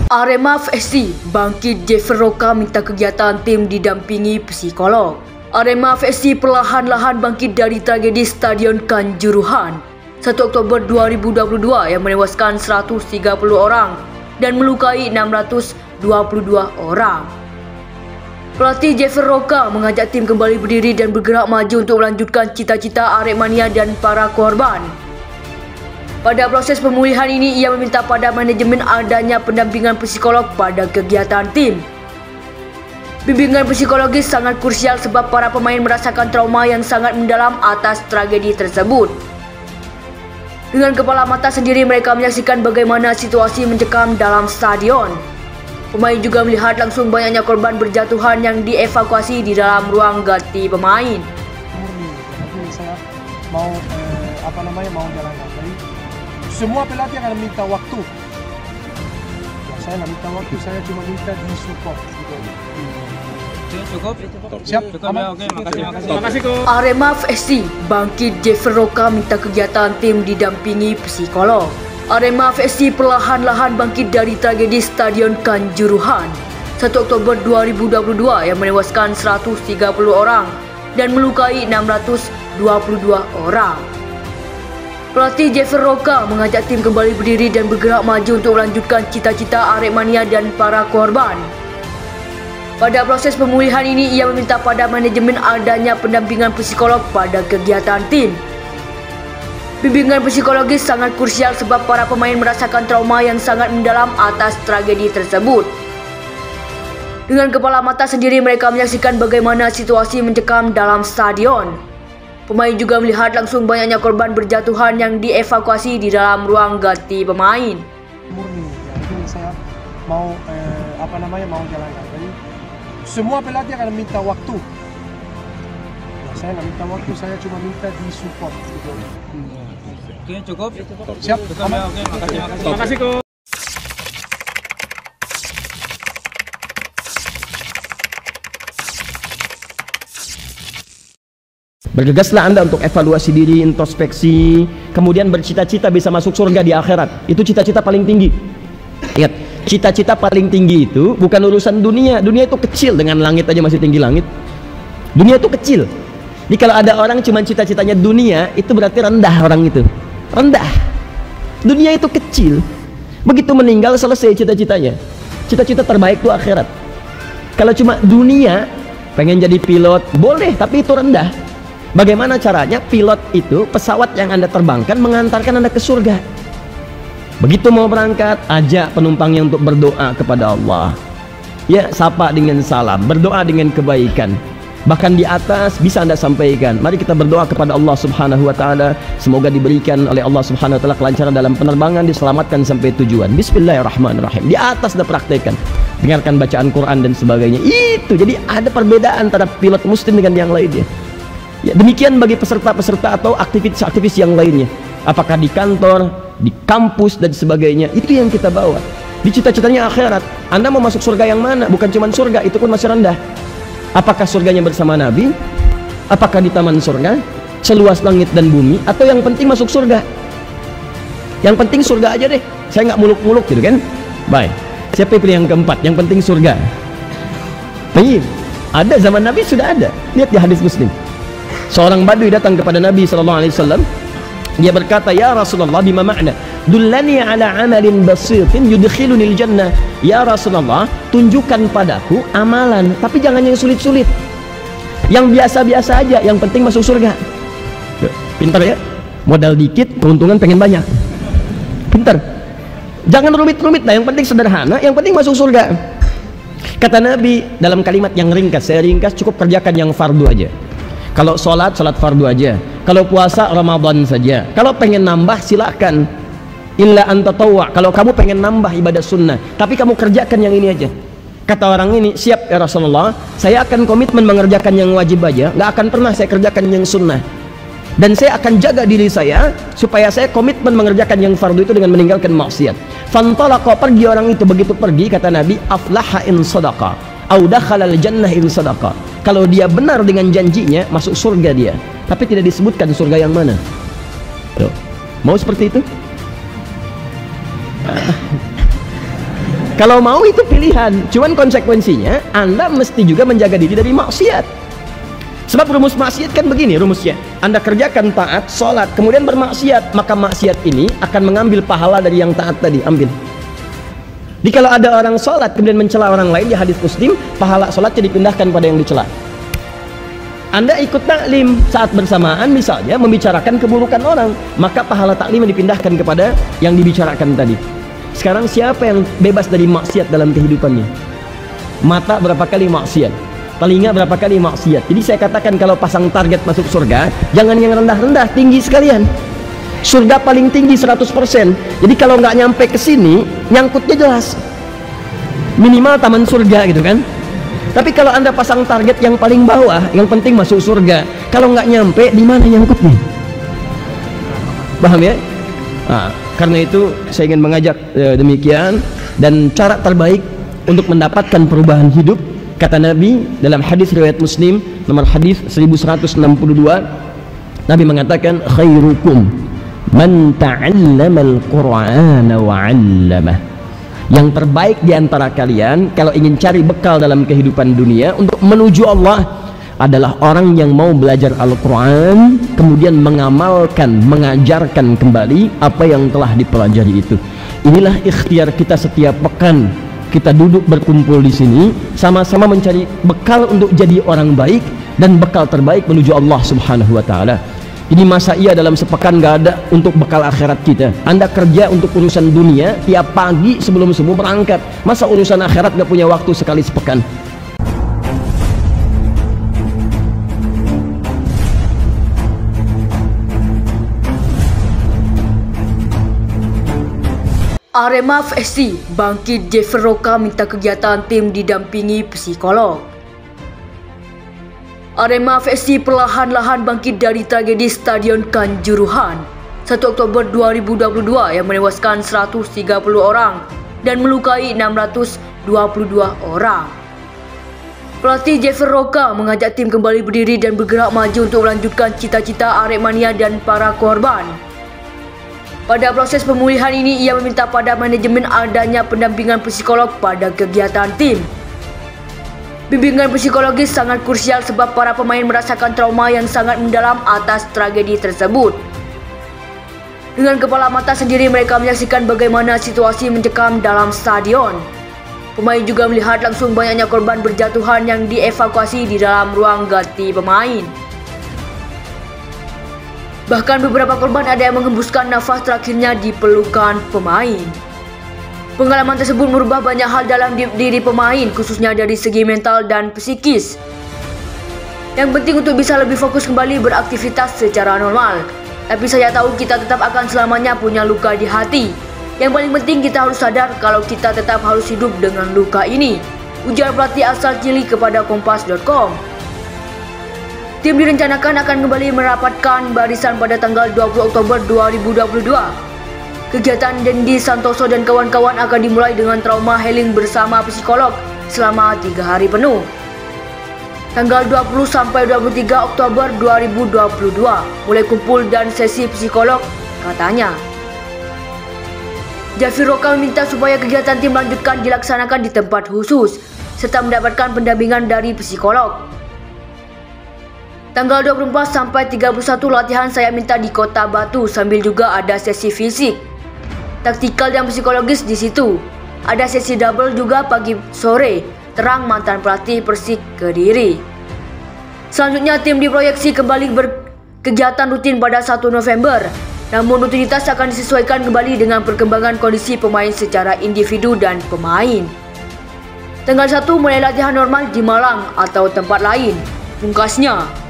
Arema FC bangkit, Jeffer Roka minta kegiatan tim didampingi psikolog. Arema FC perlahan-lahan bangkit dari tragedi Stadion Kanjuruhan 1 Oktober 2022 yang menewaskan 130 orang dan melukai 622 orang. Pelatih Jeffer Roka mengajak tim kembali berdiri dan bergerak maju untuk melanjutkan cita-cita Aremania dan para korban. Pada proses pemulihan ini, ia meminta pada manajemen adanya pendampingan psikolog pada kegiatan tim. Bimbingan psikologis sangat krusial sebab para pemain merasakan trauma yang sangat mendalam atas tragedi tersebut. Dengan kepala mata sendiri mereka menyaksikan bagaimana situasi mencekam dalam stadion. Pemain juga melihat langsung banyaknya korban berjatuhan yang dievakuasi di dalam ruang ganti pemain. Saya mau mau jalan-jalan. Semua pelatih akan minta waktu. Ya, saya nggak minta waktu, saya cuma minta disupport. Cukup? Siap? Cukup ya, oke, makasih. Arema FC bangkit, Jeffer Roka minta kegiatan tim didampingi psikolog. Arema FC perlahan-lahan bangkit dari tragedi Stadion Kanjuruhan 1 Oktober 2022 yang menewaskan 130 orang dan melukai 622 orang. Pelatih Jeffer Roka mengajak tim kembali berdiri dan bergerak maju untuk melanjutkan cita-cita Aremania dan para korban. Pada proses pemulihan ini, ia meminta pada manajemen adanya pendampingan psikolog pada kegiatan tim. Bimbingan psikologis sangat krusial sebab para pemain merasakan trauma yang sangat mendalam atas tragedi tersebut. Dengan kepala mata sendiri mereka menyaksikan bagaimana situasi mencekam dalam stadion. Pemain juga melihat langsung banyaknya korban berjatuhan yang dievakuasi di dalam ruang ganti pemain. Murni, ya, ini saya mau mau jalan-jalan. Jadi semua pelatih akan minta waktu. Ya, saya nggak minta waktu, saya cuma minta disupport. Oke, cukup? Siap? Cukup ya, oke, makasih. Bergegaslah Anda untuk evaluasi diri, introspeksi, kemudian bercita-cita bisa masuk surga di akhirat. Itu cita-cita paling tinggi. Ingat, cita-cita paling tinggi itu bukan urusan dunia. Dunia itu kecil, dengan langit aja masih tinggi langit. Dunia itu kecil. Jadi kalau ada orang cuma cita-citanya dunia, itu berarti rendah orang itu. Rendah. Dunia itu kecil. Begitu meninggal selesai cita-citanya. Cita-cita terbaik itu akhirat. Kalau cuma dunia, pengen jadi pilot, boleh, tapi itu rendah. Bagaimana caranya pilot itu, pesawat yang Anda terbangkan mengantarkan Anda ke surga. Begitu mau berangkat, ajak penumpangnya untuk berdoa kepada Allah. Ya, sapa dengan salam, berdoa dengan kebaikan. Bahkan di atas bisa Anda sampaikan. Mari kita berdoa kepada Allah Subhanahu wa taala, semoga diberikan oleh Allah Subhanahu wa taala kelancaran dalam penerbangan, diselamatkan sampai tujuan. Bismillahirrahmanirrahim. Di atas Anda praktekkan. Dengarkan bacaan Quran dan sebagainya. Itu jadi ada perbedaan antara pilot muslim dengan yang lainnya. Ya, demikian bagi peserta-peserta atau aktivis-aktivis yang lainnya. Apakah di kantor, di kampus dan sebagainya, itu yang kita bawa. Di cita-citanya akhirat. Anda mau masuk surga yang mana? Bukan cuma surga, itu pun masih rendah. Apakah surganya bersama Nabi? Apakah di taman surga, seluas langit dan bumi? Atau yang penting masuk surga? Yang penting surga aja deh. Saya nggak muluk-muluk gitu kan? Baik. Siapa yang pilih yang keempat? Yang penting surga. Baik. Ada zaman Nabi sudah ada. Lihat di hadis Muslim. Seorang badui datang kepada Nabi SAW. Dia berkata, "Ya Rasulullah, bima ma'na? Dullani ala amalin basitin yudkhilunil jannah." Ya Rasulullah, tunjukkan padaku amalan, tapi jangan yang sulit-sulit. Yang biasa-biasa aja, yang penting masuk surga. Pintar ya? Modal dikit, keuntungan pengen banyak. Pintar. Jangan rumit-rumit lah, yang penting sederhana, yang penting masuk surga. Kata Nabi dalam kalimat yang ringkas, saya ringkas, cukup kerjakan yang fardu aja. Kalau sholat, sholat fardu aja. Kalau puasa, Ramadan saja. Kalau pengen nambah, silakan. Illa anta tawwa. Kalau kamu pengen nambah ibadah sunnah, tapi kamu kerjakan yang ini aja. Kata orang ini, siap ya Rasulullah, saya akan komitmen mengerjakan yang wajib aja, nggak akan pernah saya kerjakan yang sunnah. Dan saya akan jaga diri saya, supaya saya komitmen mengerjakan yang fardu itu dengan meninggalkan maksiat. Fantalaqa, pergi orang itu. Begitu pergi, kata Nabi, aflaha in sadaqa, au dakhalal jannah in sadaqa. Kalau dia benar dengan janjinya, masuk surga dia. Tapi tidak disebutkan surga yang mana. Tuh. Mau seperti itu? Kalau mau itu pilihan, cuman konsekuensinya Anda mesti juga menjaga diri dari maksiat. Sebab rumus maksiat kan begini rumusnya. Anda kerjakan taat, sholat, kemudian bermaksiat, maka maksiat ini akan mengambil pahala dari yang taat tadi, ambil. Jadi kalau ada orang sholat kemudian mencela orang lain, di hadis Muslim, pahala sholatnya dipindahkan pada yang dicela. Anda ikut taklim saat bersamaan misalnya membicarakan keburukan orang, maka pahala taklim dipindahkan kepada yang dibicarakan tadi. Sekarang siapa yang bebas dari maksiat dalam kehidupannya? Mata berapa kali maksiat, telinga berapa kali maksiat. Jadi saya katakan kalau pasang target masuk surga, jangan yang rendah-rendah, tinggi sekalian. Surga paling tinggi 100%. Jadi kalau nggak nyampe ke sini, nyangkutnya jelas. Minimal taman surga gitu kan. Tapi kalau Anda pasang target yang paling bawah, yang penting masuk surga. Kalau nggak nyampe, di mana nyangkutnya? Paham ya? Nah, karena itu saya ingin mengajak demikian. Dan cara terbaik untuk mendapatkan perubahan hidup, kata Nabi dalam hadis riwayat Muslim nomor hadis 1162, Nabi mengatakan, khairukum man ta'allamal Qur'ana wa 'allamah. Yang terbaik di antara kalian kalau ingin cari bekal dalam kehidupan dunia untuk menuju Allah adalah orang yang mau belajar Al-Quran kemudian mengamalkan, mengajarkan kembali apa yang telah dipelajari itu. Inilah ikhtiar kita setiap pekan. Kita duduk berkumpul di sini sama-sama mencari bekal untuk jadi orang baik dan bekal terbaik menuju Allah Subhanahu wa taala. Jadi masa iya dalam sepekan gak ada untuk bekal akhirat kita. Anda kerja untuk urusan dunia tiap pagi sebelum subuh berangkat. Masa urusan akhirat gak punya waktu sekali sepekan? Arema FC bangkit, Jeffer Roka minta kegiatan tim didampingi psikolog. Arema FC perlahan-lahan bangkit dari tragedi Stadion Kanjuruhan 1 Oktober 2022 yang menewaskan 130 orang dan melukai 622 orang. Pelatih Jeffer Roka mengajak tim kembali berdiri dan bergerak maju untuk melanjutkan cita-cita Aremania dan para korban. Pada proses pemulihan ini, ia meminta pada manajemen adanya pendampingan psikolog pada kegiatan tim. Bimbingan psikologis sangat krusial sebab para pemain merasakan trauma yang sangat mendalam atas tragedi tersebut. Dengan kepala mata sendiri mereka menyaksikan bagaimana situasi mencekam dalam stadion. Pemain juga melihat langsung banyaknya korban berjatuhan yang dievakuasi di dalam ruang ganti pemain. Bahkan beberapa korban ada yang menghembuskan nafas terakhirnya di pelukan pemain. Pengalaman tersebut merubah banyak hal dalam diri pemain, khususnya dari segi mental dan psikis. Yang penting untuk bisa lebih fokus kembali beraktivitas secara normal. Tapi saya tahu kita tetap akan selamanya punya luka di hati. Yang paling penting kita harus sadar kalau kita tetap harus hidup dengan luka ini, ujar pelatih asal Chili kepada Kompas.com. Tim direncanakan akan kembali merapatkan barisan pada tanggal 20 Oktober 2022. Kegiatan Dendi Santoso dan kawan-kawan akan dimulai dengan trauma healing bersama psikolog selama 3 hari penuh. Tanggal 20 sampai 23 Oktober 2022 mulai kumpul dan sesi psikolog, katanya. Jeffer Roka meminta supaya kegiatan tim lanjutkan dilaksanakan di tempat khusus serta mendapatkan pendampingan dari psikolog. Tanggal 24 sampai 31 latihan saya minta di Kota Batu sambil juga ada sesi fisik, taktikal dan psikologis di situ. Ada sesi double juga pagi sore, terang mantan pelatih Persik Kediri. Selanjutnya tim diproyeksi kembali berkegiatan rutin pada 1 November. Namun rutinitas akan disesuaikan kembali dengan perkembangan kondisi pemain secara individu dan pemain. Tanggal 1 mulai latihan normal di Malang atau tempat lain, pungkasnya.